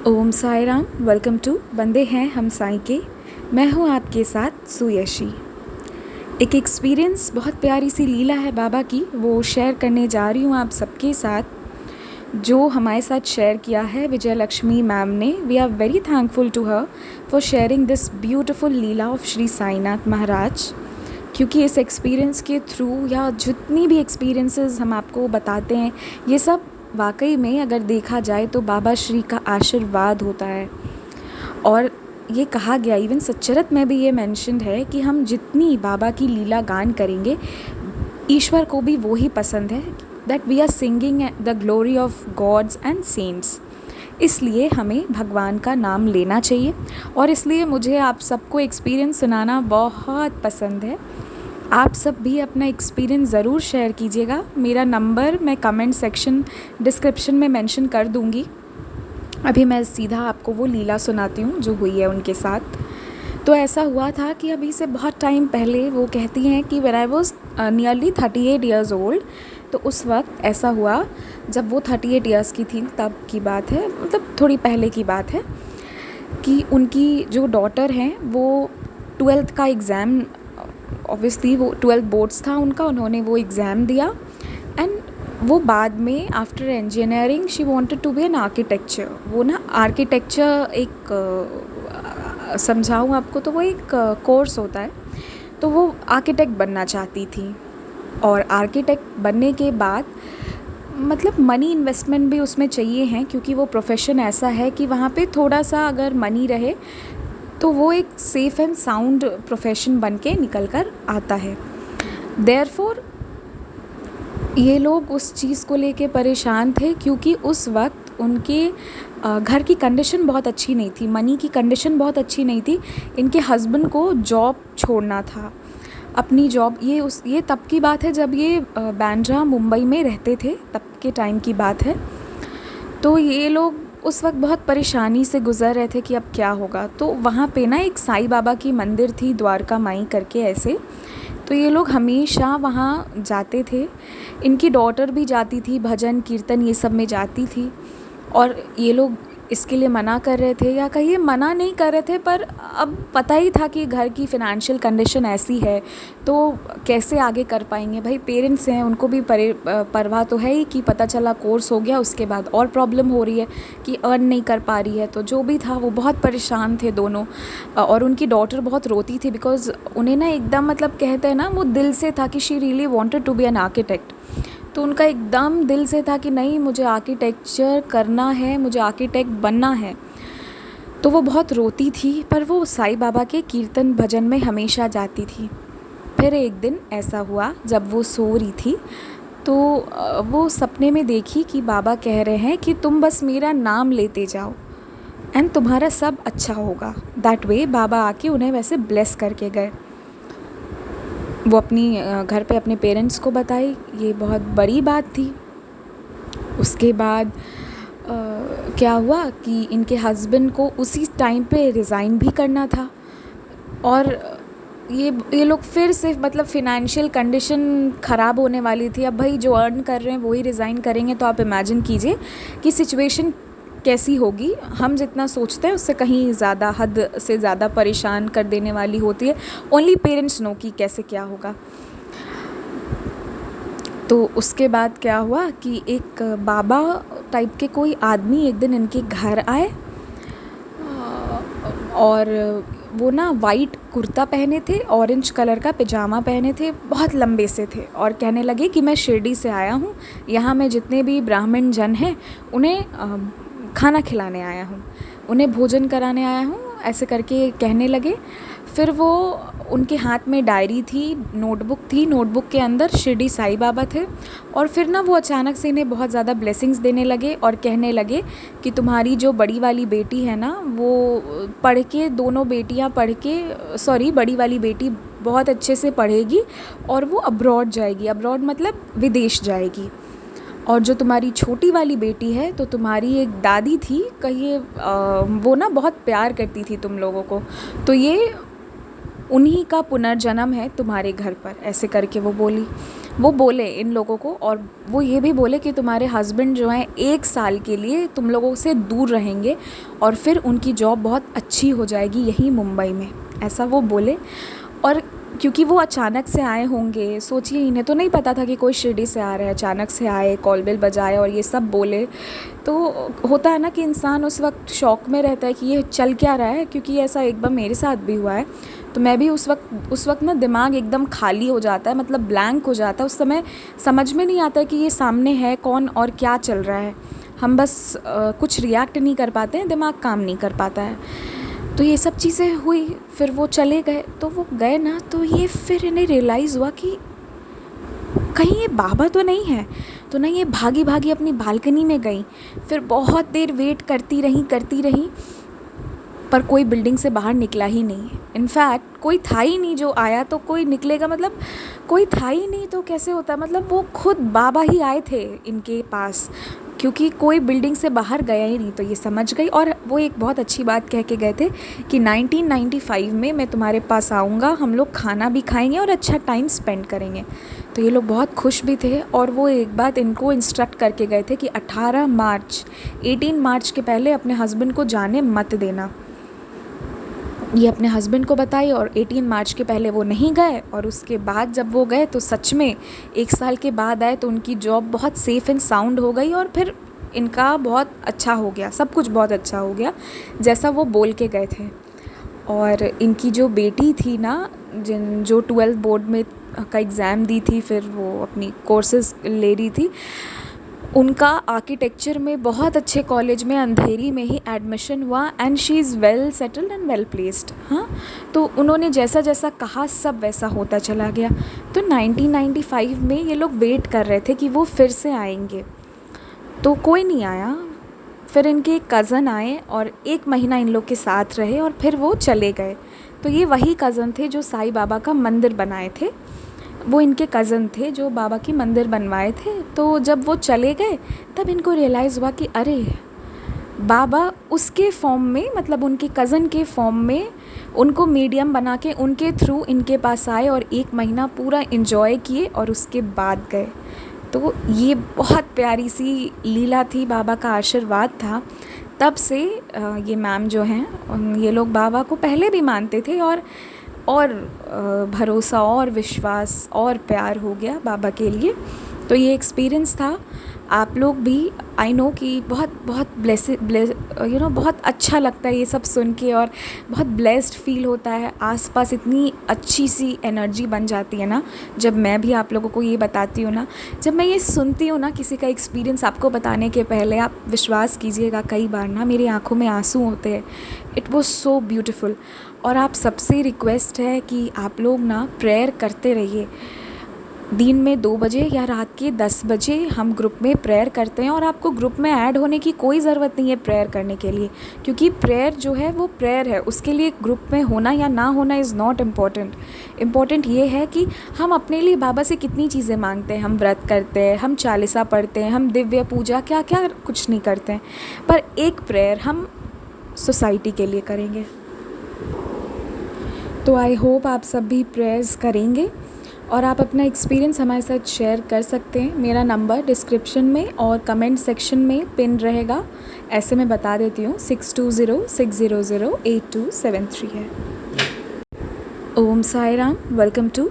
Om Sai Ram. Welcome to बंदे हैं हम साई के। मैं हूँ आपके साथ सुयशी। एक एक्सपीरियंस, बहुत प्यारी सी लीला है बाबा की, वो शेयर करने जा रही हूँ आप सबके साथ, जो हमारे साथ शेयर किया है विजय लक्ष्मी मैम ने। We are very thankful to her for sharing this beautiful leela of Shri Sainath Maharaj. क्योंकि इस एक्सपीरियंस के थ्रू या जितनी भी एक्सपीरियंसेस हम आपको बताते हैं, ये सब वाकई में अगर देखा जाए तो बाबा श्री का आशीर्वाद होता है। और ये कहा गया, इवन सच्चरत में भी ये मेंशन्ड है कि हम जितनी बाबा की लीला गान करेंगे, ईश्वर को भी वो ही पसंद है, that we are singing the glory of gods and saints. इसलिए हमें भगवान का नाम लेना चाहिए और इसलिए मुझे आप सबको एक्सपीरियंस सुनाना बहुत पसंद है। आप सब भी अपना एक्सपीरियंस ज़रूर शेयर कीजिएगा। मेरा नंबर मैं कमेंट सेक्शन डिस्क्रिप्शन में मेंशन कर दूँगी। अभी मैं सीधा आपको वो लीला सुनाती हूँ जो हुई है उनके साथ। तो ऐसा हुआ था कि अभी से बहुत टाइम पहले, वो कहती हैं कि when I was nearly 38 years old, तो उस वक्त ऐसा हुआ जब वो 38 ईयर्स की थी, तब की बात है, मतलब थोड़ी पहले की बात है, कि उनकी जो डॉटर हैं वो 12th का एग्ज़ाम, ऑब्वियसली वो 12th बोर्ड्स था उनका, उन्होंने वो एग्ज़ाम दिया एंड वो बाद में after engineering she wanted to be an architecture. वो ना आर्किटेक्चर एक समझाऊँ आपको तो वो एक कोर्स होता है, तो वो आर्किटेक्ट बनना चाहती थी। और आर्किटेक्ट बनने के बाद मतलब मनी इन्वेस्टमेंट भी उसमें चाहिए है, क्योंकि वो प्रोफेशन ऐसा है कि वहाँ पे थोड़ा सा अगर मनी रहे तो वो एक सेफ़ एंड साउंड प्रोफेशन बन के निकल कर आता है। देयरफॉर ये लोग उस चीज़ को लेके परेशान थे, क्योंकि उस वक्त उनके घर की कंडीशन बहुत अच्छी नहीं थी, मनी की कंडीशन बहुत अच्छी नहीं थी। इनके हस्बैंड को जॉब छोड़ना था, अपनी जॉब। ये तब की बात है जब ये बांद्रा मुंबई में रहते थे, तब के टाइम की बात है। तो ये लोग उस वक्त बहुत परेशानी से गुज़र रहे थे कि अब क्या होगा। तो वहाँ पे ना एक साईं बाबा की मंदिर थी, द्वारका माई करके ऐसे। तो ये लोग हमेशा वहाँ जाते थे। इनकी डॉटर भी जाती थी, भजन कीर्तन ये सब में जाती थी। और ये लोग इसके लिए मना कर रहे थे, या कहिए मना नहीं कर रहे थे, पर अब पता ही था कि घर की फ़िनांशियल कंडीशन ऐसी है, तो कैसे आगे कर पाएंगे। भाई पेरेंट्स हैं, उनको भी परवाह तो है ही कि पता चला कोर्स हो गया, उसके बाद और प्रॉब्लम हो रही है कि अर्न नहीं कर पा रही है। तो जो भी था वो बहुत परेशान थे दोनों। और उनकी डॉटर बहुत रोती थी, बिकॉज़ उन्हें ना एकदम, मतलब कहते हैं ना, वो दिल से था कि she really wanted to be an architect. तो उनका एकदम दिल से था कि नहीं, मुझे आर्किटेक्चर करना है, मुझे आर्किटेक्ट बनना है। तो वो बहुत रोती थी, पर वो साईं बाबा के कीर्तन भजन में हमेशा जाती थी। फिर एक दिन ऐसा हुआ जब वो सो रही थी, तो वो सपने में देखी कि बाबा कह रहे हैं कि तुम बस मेरा नाम लेते जाओ एंड तुम्हारा सब अच्छा होगा। दैट वे बाबा आके उन्हें वैसे ब्लेस करके गए। वो अपनी घर पे अपने पेरेंट्स को बताई, ये बहुत बड़ी बात थी। उसके बाद क्या हुआ कि इनके हस्बैंड को उसी टाइम पे रिज़ाइन भी करना था। और ये लोग फिर से, मतलब फ़िनांशियल कंडीशन ख़राब होने वाली थी। अब भाई जो अर्न कर रहे हैं वही रिज़ाइन करेंगे, तो आप इमेजिन कीजिए कि सिचुएशन कैसी होगी। हम जितना सोचते हैं उससे कहीं ज़्यादा, हद से ज़्यादा परेशान कर देने वाली होती है। ओनली पेरेंट्स नो कि कैसे क्या होगा। तो उसके बाद क्या हुआ कि एक बाबा टाइप के कोई आदमी एक दिन इनके घर आए, और वो ना वाइट कुर्ता पहने थे, ऑरेंज कलर का पैजामा पहने थे, बहुत लंबे से थे, और कहने लगे कि मैं शिरडी से आया हूँ, यहाँ में जितने भी ब्राह्मण जन हैं उन्हें खाना खिलाने आया हूँ, उन्हें भोजन कराने आया हूँ, ऐसे करके कहने लगे। फिर वो, उनके हाथ में डायरी थी, नोटबुक थी, नोटबुक के अंदर शिरडी साईं बाबा थे। और फिर ना वो अचानक से इन्हें बहुत ज़्यादा ब्लेसिंग्स देने लगे और कहने लगे कि तुम्हारी जो बड़ी वाली बेटी है ना, वो पढ़ के, दोनों बेटियां पढ़ के, सॉरी, बड़ी वाली बेटी बहुत अच्छे से पढ़ेगी और वो अब्रॉड जाएगी, अब्रॉड मतलब विदेश जाएगी। और जो तुम्हारी छोटी वाली बेटी है, तो तुम्हारी एक दादी थी, कहिए वो ना बहुत प्यार करती थी तुम लोगों को, तो ये उन्हीं का पुनर्जन्म है तुम्हारे घर पर, ऐसे करके वो बोली। वो बोले इन लोगों को, और वो ये भी बोले कि तुम्हारे हस्बैंड जो हैं 1 साल के लिए तुम लोगों से दूर रहेंगे और फिर उनकी जॉब बहुत अच्छी हो जाएगी यहीं मुंबई में, ऐसा वो बोले। और क्योंकि वो अचानक से आए होंगे, सोचिए इन्हें तो नहीं पता था कि कोई शिरडी से आ रहा है, अचानक से आए, कॉल बेल बजाए और ये सब बोले, तो होता है ना कि इंसान उस वक्त शॉक में रहता है कि ये चल क्या रहा है। क्योंकि ऐसा एक बार मेरे साथ भी हुआ है, तो मैं भी उस वक्त ना दिमाग एकदम खाली हो जाता है, मतलब ब्लैंक हो जाता है। उस समय समझ में नहीं आता है कि ये सामने है कौन और क्या चल रहा है। हम बस कुछ रिएक्ट नहीं कर पाते हैं, दिमाग काम नहीं कर पाता है। तो ये सब चीज़ें हुई, फिर वो चले गए। तो वो गए ना, तो ये फिर इन्हें रियलाइज़ हुआ कि कहीं ये बाबा तो नहीं है। तो नहीं, ये भागी भागी अपनी बालकनी में गई। फिर बहुत देर वेट करती रही, पर कोई बिल्डिंग से बाहर निकला ही नहीं। इनफैक्ट कोई था ही नहीं जो आया, तो कोई निकलेगा, मतलब कोई था ही नहीं तो कैसे होता, मतलब वो खुद बाबा ही आए थे इनके पास, क्योंकि कोई बिल्डिंग से बाहर गया ही नहीं। तो ये समझ गई, और वो एक बहुत अच्छी बात कह के गए थे कि 1995 में मैं तुम्हारे पास आऊँगा, हम लोग खाना भी खाएंगे और अच्छा टाइम स्पेंड करेंगे। तो ये लोग बहुत खुश भी थे, और वो एक बात इनको इंस्ट्रक्ट करके गए थे कि 18 मार्च के पहले अपने हस्बैंड को जाने मत देना। ये अपने हस्बैंड को बताई, और 18 मार्च के पहले वो नहीं गए। और उसके बाद जब वो गए तो सच में 1 साल के बाद आए, तो उनकी जॉब बहुत सेफ़ एंड साउंड हो गई, और फिर इनका बहुत अच्छा हो गया, सब कुछ बहुत अच्छा हो गया जैसा वो बोल के गए थे। और इनकी जो बेटी थी ना, जो 12th बोर्ड में का एग्ज़ाम दी थी, फिर वो अपनी कोर्सेज़ ले रही थी, उनका आर्किटेक्चर में बहुत अच्छे कॉलेज में अंधेरी में ही एडमिशन हुआ, and she is well settled and well placed. हाँ, तो उन्होंने जैसा जैसा कहा सब वैसा होता चला गया। तो 1995 में ये लोग वेट कर रहे थे कि वो फिर से आएंगे, तो कोई नहीं आया। फिर इनके कज़न आए और 1 महीना इन लोग के साथ रहे, और फिर वो चले गए। तो ये वही कज़न थे जो साईं बाबा का मंदिर बनाए थे, वो इनके कज़न थे जो बाबा की मंदिर बनवाए थे। तो जब वो चले गए, तब इनको रियलाइज़ हुआ कि अरे, बाबा उसके फॉर्म में, मतलब उनके कज़न के फॉर्म में उनको मीडियम बना के उनके थ्रू इनके पास आए, और 1 महीना पूरा इन्जॉय किए और उसके बाद गए। तो ये बहुत प्यारी सी लीला थी, बाबा का आशीर्वाद था। तब से ये मैम जो हैं, ये लोग बाबा को पहले भी मानते थे, और भरोसा और विश्वास और प्यार हो गया बाबा के लिए। तो ये एक्सपीरियंस था। आप लोग भी, आई नो कि बहुत बहुत अच्छा लगता है ये सब सुन के, और बहुत ब्लेस्ड फील होता है। आसपास इतनी अच्छी सी एनर्जी बन जाती है ना, जब मैं भी आप लोगों को ये बताती हूँ ना, जब मैं ये सुनती हूँ ना किसी का एक्सपीरियंस आपको बताने के पहले, आप विश्वास कीजिएगा कई बार ना मेरी आँखों में आंसू होते हैं। It was so beautiful. और आप सबसे रिक्वेस्ट है कि आप लोग ना प्रेयर करते रहिए। दिन में 2 बजे या रात के 10 बजे हम ग्रुप में प्रेयर करते हैं, और आपको ग्रुप में ऐड होने की कोई ज़रूरत नहीं है प्रेयर करने के लिए, क्योंकि प्रेयर जो है वो प्रेयर है, उसके लिए ग्रुप में होना या ना होना इज़ नॉट इम्पॉर्टेंट ये है कि हम अपने लिए बाबा से कितनी चीज़ें मांगते हैं। हम व्रत करते हैं, हम चालीसा पढ़ते हैं, हम दिव्य पूजा क्या क्या कुछ नहीं करते हैं, पर एक प्रेयर हम सोसाइटी के लिए करेंगे। तो आई होप आप सब भी प्रेयर्स करेंगे, और आप अपना एक्सपीरियंस हमारे साथ शेयर कर सकते हैं। मेरा नंबर डिस्क्रिप्शन में और कमेंट सेक्शन में पिन रहेगा। ऐसे मैं बता देती हूँ, 6206008273 है। ओम साई राम। Welcome to